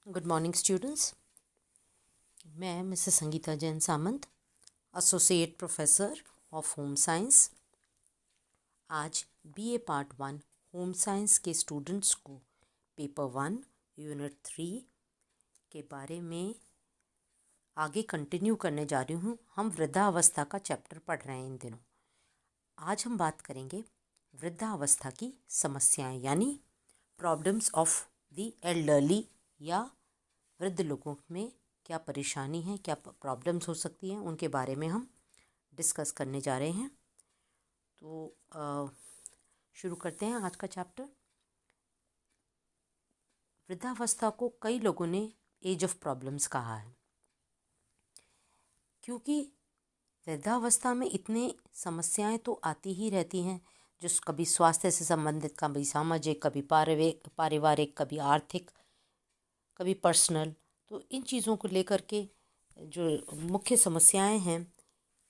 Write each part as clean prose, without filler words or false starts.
Good morning students. मैं Mrs Sangeeta Jain Samant, associate professor of home science, आज BA part 1 home science के students को paper 1 unit 3 के बारे में आगे कंटिन्यू करने जा रही हूँ। हम वृद्धावस्था का चैप्टर पढ़ रहे हैं इन दिनों। आज हम बात करेंगे वृद्धावस्था की समस्याएं यानी प्रॉब्लम्स ऑफ द एल्डरली, या वृद्ध लोगों में क्या परेशानी है, क्या प्रॉब्लम्स हो सकती हैं, उनके बारे में हम डिस्कस करने जा रहे हैं। तो शुरू करते हैं आज का चैप्टर। वृद्धावस्था को कई लोगों ने एज ऑफ प्रॉब्लम्स कहा है, क्योंकि वृद्धावस्था में इतने समस्याएं तो आती ही रहती हैं, जो कभी स्वास्थ्य से संबंधित, कभी सामाजिक, कभी पारिवारिक, कभी आर्थिक, कभी पर्सनल। तो इन चीज़ों को लेकर के जो मुख्य समस्याएं हैं,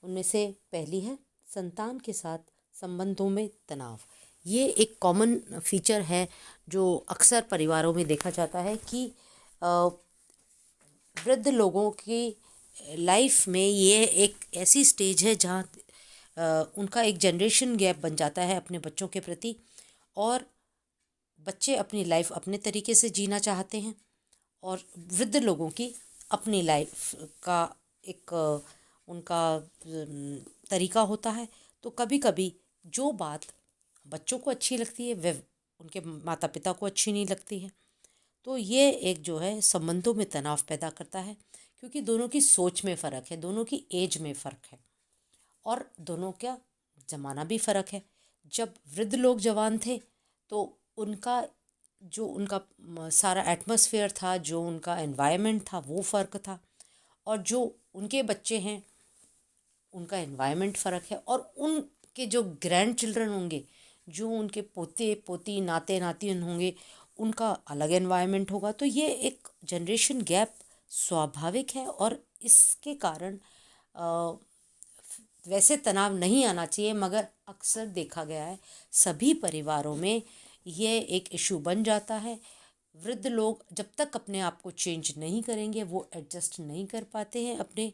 उनमें से पहली है संतान के साथ संबंधों में तनाव। ये एक कॉमन फीचर है जो अक्सर परिवारों में देखा जाता है कि वृद्ध लोगों की लाइफ में ये एक ऐसी स्टेज है जहाँ उनका एक जनरेशन गैप बन जाता है अपने बच्चों के प्रति, और बच्चे अपनी लाइफ अपने तरीके से जीना चाहते हैं और वृद्ध लोगों की अपनी लाइफ का एक उनका तरीका होता है। तो कभी कभी जो बात बच्चों को अच्छी लगती है वह उनके माता पिता को अच्छी नहीं लगती है। तो ये एक जो है संबंधों में तनाव पैदा करता है, क्योंकि दोनों की सोच में फ़र्क है, दोनों की एज में फ़र्क है और दोनों का ज़माना भी फ़र्क है। जब वृद्ध लोग जवान थे तो उनका जो उनका सारा एटमॉस्फेयर था, जो उनका एनवायरनमेंट था, वो फ़र्क था, और जो उनके बच्चे हैं उनका एनवायरनमेंट फ़र्क है, और उनके जो ग्रैंड चिल्ड्रन होंगे, जो उनके पोते पोती नाते नातिन होंगे, उनका अलग एनवायरनमेंट होगा। तो ये एक जनरेशन गैप स्वाभाविक है और इसके कारण वैसे तनाव नहीं आना चाहिए, मगर अक्सर देखा गया है सभी परिवारों में ये एक इशू बन जाता है। वृद्ध लोग जब तक अपने आप को चेंज नहीं करेंगे, वो एडजस्ट नहीं कर पाते हैं अपने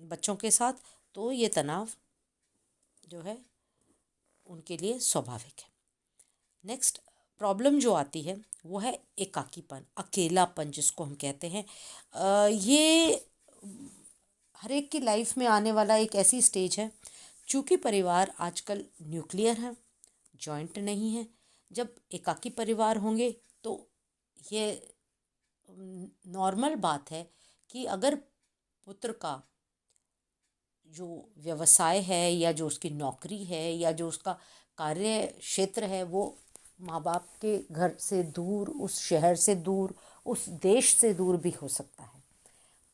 बच्चों के साथ, तो ये तनाव जो है उनके लिए स्वाभाविक है। नेक्स्ट प्रॉब्लम जो आती है वो है एकाकीपन, अकेलापन जिसको हम कहते हैं। ये हर एक की लाइफ में आने वाला एक ऐसी स्टेज है, चूँकि परिवार आजकल न्यूक्लियर है, जॉइंट नहीं है। जब एकाकी परिवार होंगे तो ये नॉर्मल बात है कि अगर पुत्र का जो व्यवसाय है या जो उसकी नौकरी है या जो उसका कार्य क्षेत्र है वो माँ बाप के घर से दूर, उस शहर से दूर, उस देश से दूर भी हो सकता है,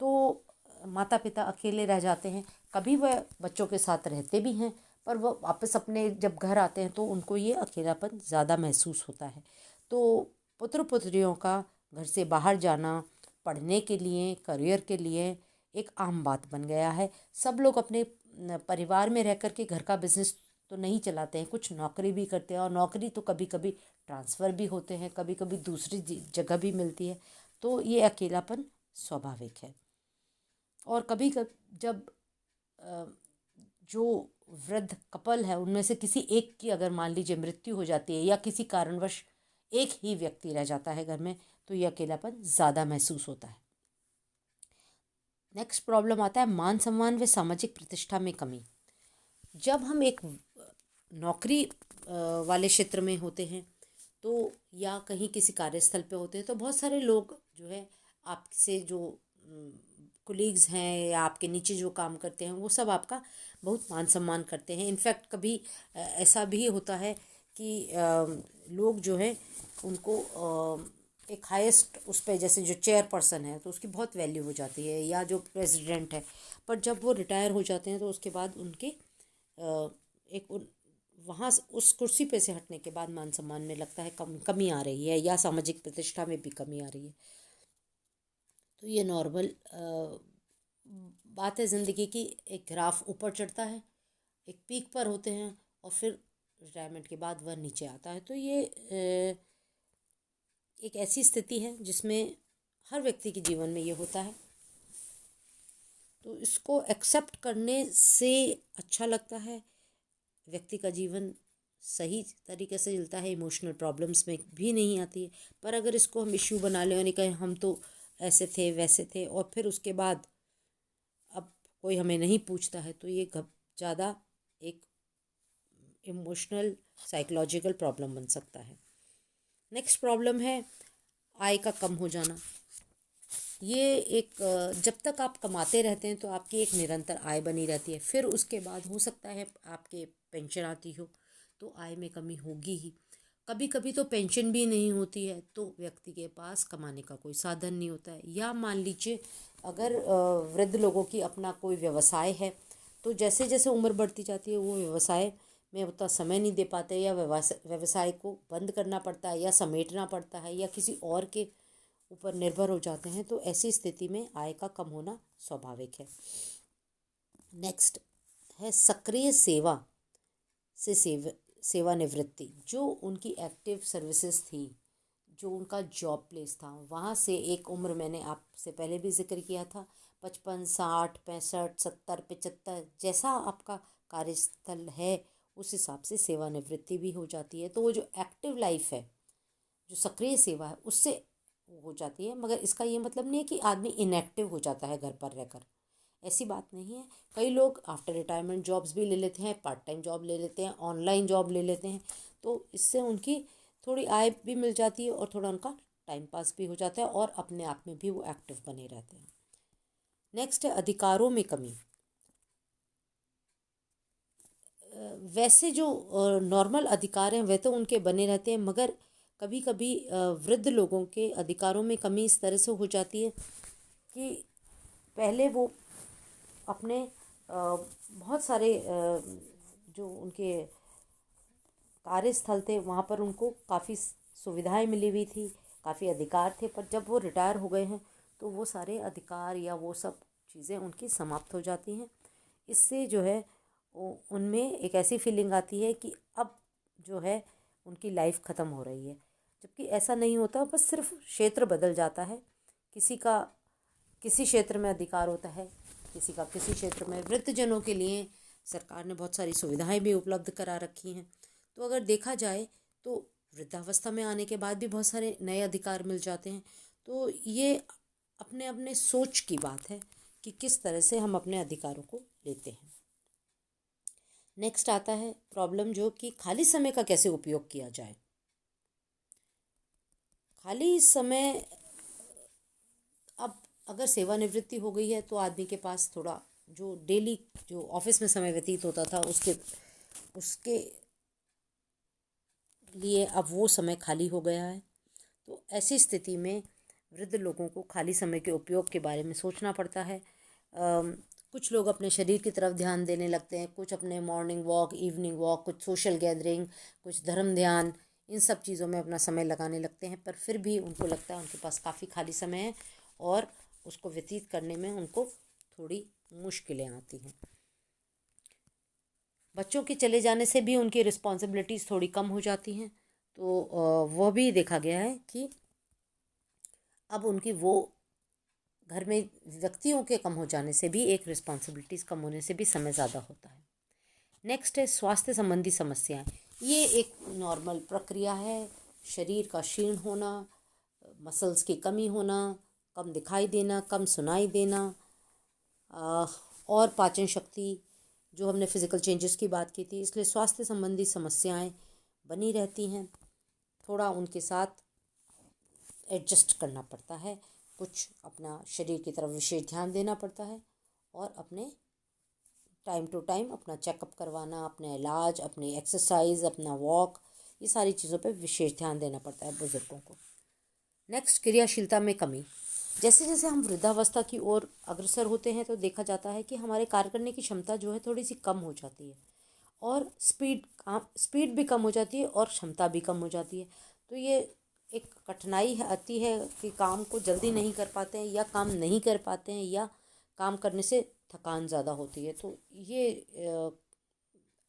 तो माता पिता अकेले रह जाते हैं। कभी वह बच्चों के साथ रहते भी हैं, पर वह वापस अपने जब घर आते हैं तो उनको ये अकेलापन ज़्यादा महसूस होता है। तो पुत्र पुत्रियों का घर से बाहर जाना पढ़ने के लिए, करियर के लिए एक आम बात बन गया है। सब लोग अपने परिवार में रह कर के घर का बिजनेस तो नहीं चलाते हैं, कुछ नौकरी भी करते हैं, और नौकरी तो कभी कभी ट्रांसफ़र भी होते हैं, कभी कभी दूसरी जगह भी मिलती है। तो ये अकेलापन स्वाभाविक है। और कभी कभी जब जो वृद्ध कपल है उनमें से किसी एक की अगर मान लीजिए मृत्यु हो जाती है या किसी कारणवश एक ही व्यक्ति रह जाता है घर में, तो ये अकेलापन ज़्यादा महसूस होता है। नेक्स्ट प्रॉब्लम आता है मान सम्मान व सामाजिक प्रतिष्ठा में कमी। जब हम एक नौकरी वाले क्षेत्र में होते हैं तो या कहीं किसी कार्यस्थल पे होते हैं, तो बहुत सारे लोग जो है आपसे जो कोलीग्स हैं या आपके नीचे जो काम करते हैं वो सब आपका बहुत मान सम्मान करते हैं। इनफैक्ट कभी ऐसा भी होता है कि लोग जो है उनको एक हाईएस्ट उस पर, जैसे जो चेयरपर्सन है तो उसकी बहुत वैल्यू हो जाती है, या जो प्रेसिडेंट है, पर जब वो रिटायर हो जाते हैं तो उसके बाद उनके एक वहाँ उस कुर्सी पे से हटने के बाद मान सम्मान में लगता है कमी आ रही है, या सामाजिक प्रतिष्ठा में भी कमी आ रही है। तो ये नॉर्मल बात है ज़िंदगी की। एक ग्राफ ऊपर चढ़ता है, एक पीक पर होते हैं और फिर रिटायरमेंट के बाद वह नीचे आता है। तो ये एक ऐसी स्थिति है जिसमें हर व्यक्ति के जीवन में ये होता है। तो इसको एक्सेप्ट करने से अच्छा लगता है, व्यक्ति का जीवन सही तरीके से चलता है, इमोशनल प्रॉब्लम्स में भी नहीं आती है। पर अगर इसको हम इश्यू बना लें और कहें हम तो ऐसे थे वैसे थे, और फिर उसके बाद अब कोई हमें नहीं पूछता है, तो ये ज़्यादा एक इमोशनल साइकोलॉजिकल प्रॉब्लम बन सकता है। नेक्स्ट प्रॉब्लम है आय का कम हो जाना। ये एक जब तक आप कमाते रहते हैं तो आपकी एक निरंतर आय बनी रहती है, फिर उसके बाद हो सकता है आपके पेंशन आती हो तो आय में कमी होगी ही। कभी कभी तो पेंशन भी नहीं होती है तो व्यक्ति के पास कमाने का कोई साधन नहीं होता है। या मान लीजिए अगर वृद्ध लोगों की अपना कोई व्यवसाय है, तो जैसे जैसे उम्र बढ़ती जाती है वो व्यवसाय में उतना समय नहीं दे पाते, या व्यवसाय को बंद करना पड़ता है या समेटना पड़ता है या किसी और के ऊपर निर्भर हो जाते हैं, तो ऐसी स्थिति में आय का कम होना स्वाभाविक है। नेक्स्ट है सक्रिय सेवा से सेवानिवृत्ति। जो उनकी एक्टिव सर्विसेज थी, जो उनका जॉब प्लेस था, वहाँ से एक उम्र मैंने आपसे पहले भी जिक्र किया था, 55, 60, 65, 70, 75, जैसा आपका कार्यस्थल है उस हिसाब से सेवानिवृत्ति भी हो जाती है। तो वो जो एक्टिव लाइफ है, जो सक्रिय सेवा है, उससे हो जाती है। मगर इसका ये मतलब नहीं है कि आदमी इनएक्टिव हो जाता है घर पर रहकर, ऐसी बात नहीं है। कई लोग आफ्टर रिटायरमेंट जॉब्स भी ले लेते हैं, पार्ट टाइम जॉब ले लेते हैं, ऑनलाइन जॉब ले लेते हैं, तो इससे उनकी थोड़ी आय भी मिल जाती है और थोड़ा उनका टाइम पास भी हो जाता है और अपने आप में भी वो एक्टिव बने रहते हैं। नेक्स्ट है अधिकारों में कमी। वैसे जो नॉर्मल अधिकार हैं वह तो उनके बने रहते हैं, मगर कभी कभी वृद्ध लोगों के अधिकारों में कमी इस तरह से हो जाती है कि पहले वो अपने बहुत सारे जो उनके कार्यस्थल थे वहाँ पर उनको काफ़ी सुविधाएं मिली हुई थी, काफ़ी अधिकार थे, पर जब वो रिटायर हो गए हैं तो वो सारे अधिकार या वो सब चीज़ें उनकी समाप्त हो जाती हैं। इससे जो है उनमें एक ऐसी फीलिंग आती है कि अब जो है उनकी लाइफ ख़त्म हो रही है, जबकि ऐसा नहीं होता। बस सिर्फ क्षेत्र बदल जाता है, किसी का किसी क्षेत्र में अधिकार होता है, किसी का किसी क्षेत्र में। वृद्धजनों के लिए सरकार ने बहुत सारी सुविधाएं भी उपलब्ध करा रखी हैं। तो अगर देखा जाए तो वृद्धावस्था में आने के बाद भी बहुत सारे नए अधिकार मिल जाते हैं। तो ये अपने अपने सोच की बात है कि किस तरह से हम अपने अधिकारों को लेते हैं। नेक्स्ट आता है प्रॉब्लम जो कि खाली समय का कैसे उपयोग किया जाए। खाली समय, अब अगर सेवानिवृत्ति हो गई है तो आदमी के पास थोड़ा जो डेली जो ऑफिस में समय व्यतीत होता था उसके उसके लिए अब वो समय खाली हो गया है। तो ऐसी स्थिति में वृद्ध लोगों को खाली समय के उपयोग के बारे में सोचना पड़ता है। कुछ लोग अपने शरीर की तरफ ध्यान देने लगते हैं, कुछ अपने मॉर्निंग वॉक, इवनिंग वॉक, कुछ सोशल गैदरिंग, कुछ धर्म ध्यान, इन सब चीज़ों में अपना समय लगाने लगते हैं। पर फिर भी उनको लगता है उनके पास काफ़ी खाली समय है और उसको व्यतीत करने में उनको थोड़ी मुश्किलें आती हैं। बच्चों के चले जाने से भी उनकी रिस्पॉन्सिबिलिटीज़ थोड़ी कम हो जाती हैं। तो वह भी देखा गया है कि अब उनकी वो घर में व्यक्तियों के कम हो जाने से भी, एक रिस्पॉन्सिबिलिटीज़ कम होने से भी समय ज़्यादा होता है। नेक्स्ट है स्वास्थ्य संबंधी समस्याएं। ये एक नॉर्मल प्रक्रिया है, शरीर का क्षीण होना, मसल्स की कमी होना, कम दिखाई देना, कम सुनाई देना, और पाचन शक्ति, जो हमने फिज़िकल चेंजेस की बात की थी। इसलिए स्वास्थ्य संबंधी समस्याएं बनी रहती हैं, थोड़ा उनके साथ एडजस्ट करना पड़ता है, कुछ अपना शरीर की तरफ विशेष ध्यान देना पड़ता है और अपने टाइम टू टाइम अपना चेकअप करवाना, अपने इलाज, अपनी एक्सरसाइज, अपना वॉक, ये सारी चीज़ों पे विशेष ध्यान देना पड़ता है बुज़ुर्गों को। नेक्स्ट क्रियाशीलता में कमी। जैसे जैसे हम वृद्धावस्था की ओर अग्रसर होते हैं तो देखा जाता है कि हमारे कार्य करने की क्षमता जो है थोड़ी सी कम हो जाती है, और स्पीड भी कम हो जाती है और क्षमता भी कम हो जाती है। तो ये एक कठिनाई आती है कि काम को जल्दी नहीं कर पाते हैं या काम नहीं कर पाते हैं या काम करने से थकान ज़्यादा होती है। तो ये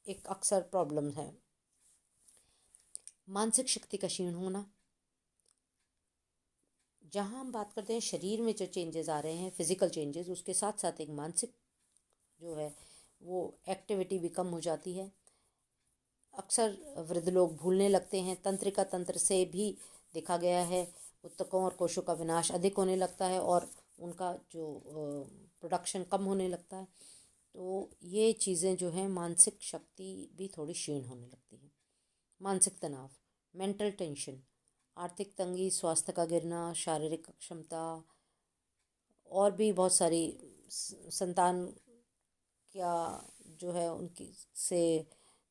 एक अक्सर प्रॉब्लम है। मानसिक शक्ति का क्षीण होना, जहाँ हम बात करते हैं शरीर में जो चेंजेस आ रहे हैं, फिज़िकल चेंजेस, उसके साथ साथ एक मानसिक जो है वो एक्टिविटी भी कम हो जाती है। अक्सर वृद्ध लोग भूलने लगते हैं। तंत्रिका तंत्र से भी देखा गया है ऊतकों और कोशों का विनाश अधिक होने लगता है और उनका जो प्रोडक्शन कम होने लगता है। तो ये चीज़ें जो हैं, मानसिक शक्ति भी थोड़ी क्षीण होने लगती है। मानसिक तनाव, मेंटल टेंशन, आर्थिक तंगी, स्वास्थ्य का गिरना, शारीरिक अक्षमता और भी बहुत सारी संतान क्या जो है उनकी से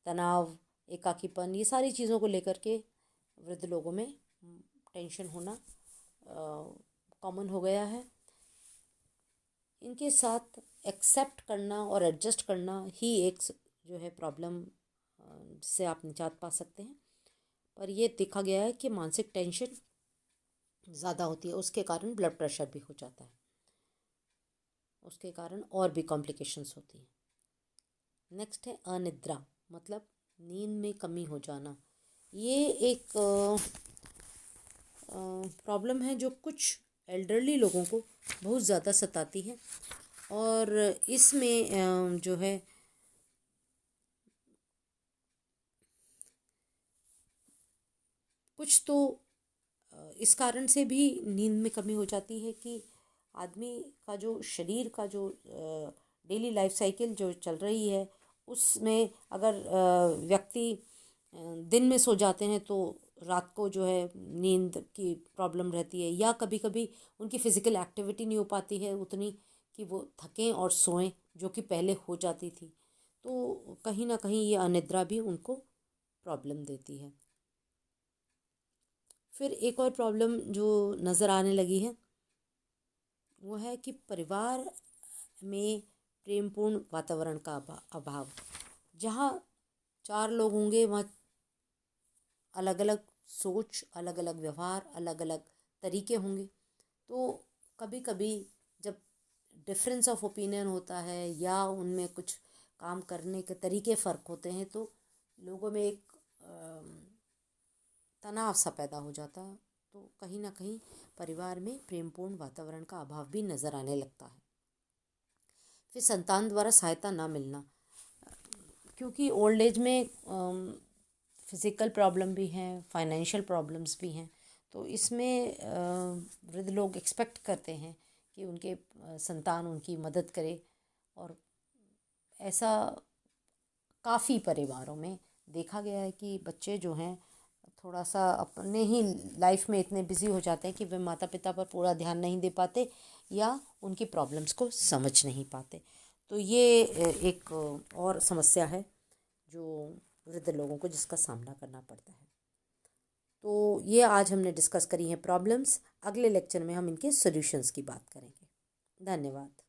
तनाव, एकाकीपन, ये सारी चीज़ों को लेकर के वृद्ध लोगों में टेंशन होना कॉमन हो गया है। इनके साथ एक्सेप्ट करना और एडजस्ट करना ही एक जो है प्रॉब्लम से आप निजात पा सकते हैं। पर ये देखा गया है कि मानसिक टेंशन ज़्यादा होती है, उसके कारण ब्लड प्रेशर भी हो जाता है, उसके कारण और भी कॉम्प्लिकेशंस होती हैं। नेक्स्ट है अनिद्रा, मतलब नींद में कमी हो जाना। ये एक प्रॉब्लम है जो कुछ एल्डरली लोगों को बहुत ज़्यादा सताती है और इसमें जो है कुछ तो इस कारण से भी नींद में कमी हो जाती है कि आदमी का जो शरीर का जो डेली लाइफ साइकिल जो चल रही है उसमें अगर व्यक्ति दिन में सो जाते हैं तो रात को जो है नींद की प्रॉब्लम रहती है, या कभी कभी उनकी फ़िज़िकल एक्टिविटी नहीं हो पाती है उतनी कि वो थकें और सोएं, जो कि पहले हो जाती थी। तो कहीं ना कहीं ये अनिद्रा भी उनको प्रॉब्लम देती है। फिर एक और प्रॉब्लम जो नज़र आने लगी है वो है कि परिवार में प्रेमपूर्ण वातावरण का अभाव। जहाँ चार लोग होंगे वहाँ अलग अलग सोच, अलग अलग व्यवहार, अलग अलग तरीके होंगे। तो कभी कभी जब डिफरेंस ऑफ ओपिनियन होता है या उनमें कुछ काम करने के तरीके फ़र्क होते हैं तो लोगों में एक तनाव सा पैदा हो जाता है। तो कहीं ना कहीं परिवार में प्रेमपूर्ण वातावरण का अभाव भी नज़र आने लगता है। फिर संतान द्वारा सहायता ना मिलना, क्योंकि ओल्ड एज में फिज़िकल प्रॉब्लम भी हैं, फाइनेंशियल प्रॉब्लम्स भी हैं। तो इसमें वृद्ध लोग एक्सपेक्ट करते हैं कि उनके संतान उनकी मदद करे और ऐसा काफ़ी परिवारों में देखा गया है कि बच्चे जो हैं थोड़ा सा अपने ही लाइफ में इतने बिजी हो जाते हैं कि वे माता पिता पर पूरा ध्यान नहीं दे पाते या उनकी प्रॉब्लम्स को समझ नहीं पाते। तो ये एक और समस्या है जो वृद्ध लोगों को जिसका सामना करना पड़ता है। तो ये आज हमने डिस्कस करी हैं प्रॉब्लम्स। अगले लेक्चर में हम इनके सॉल्यूशंस की बात करेंगे। धन्यवाद।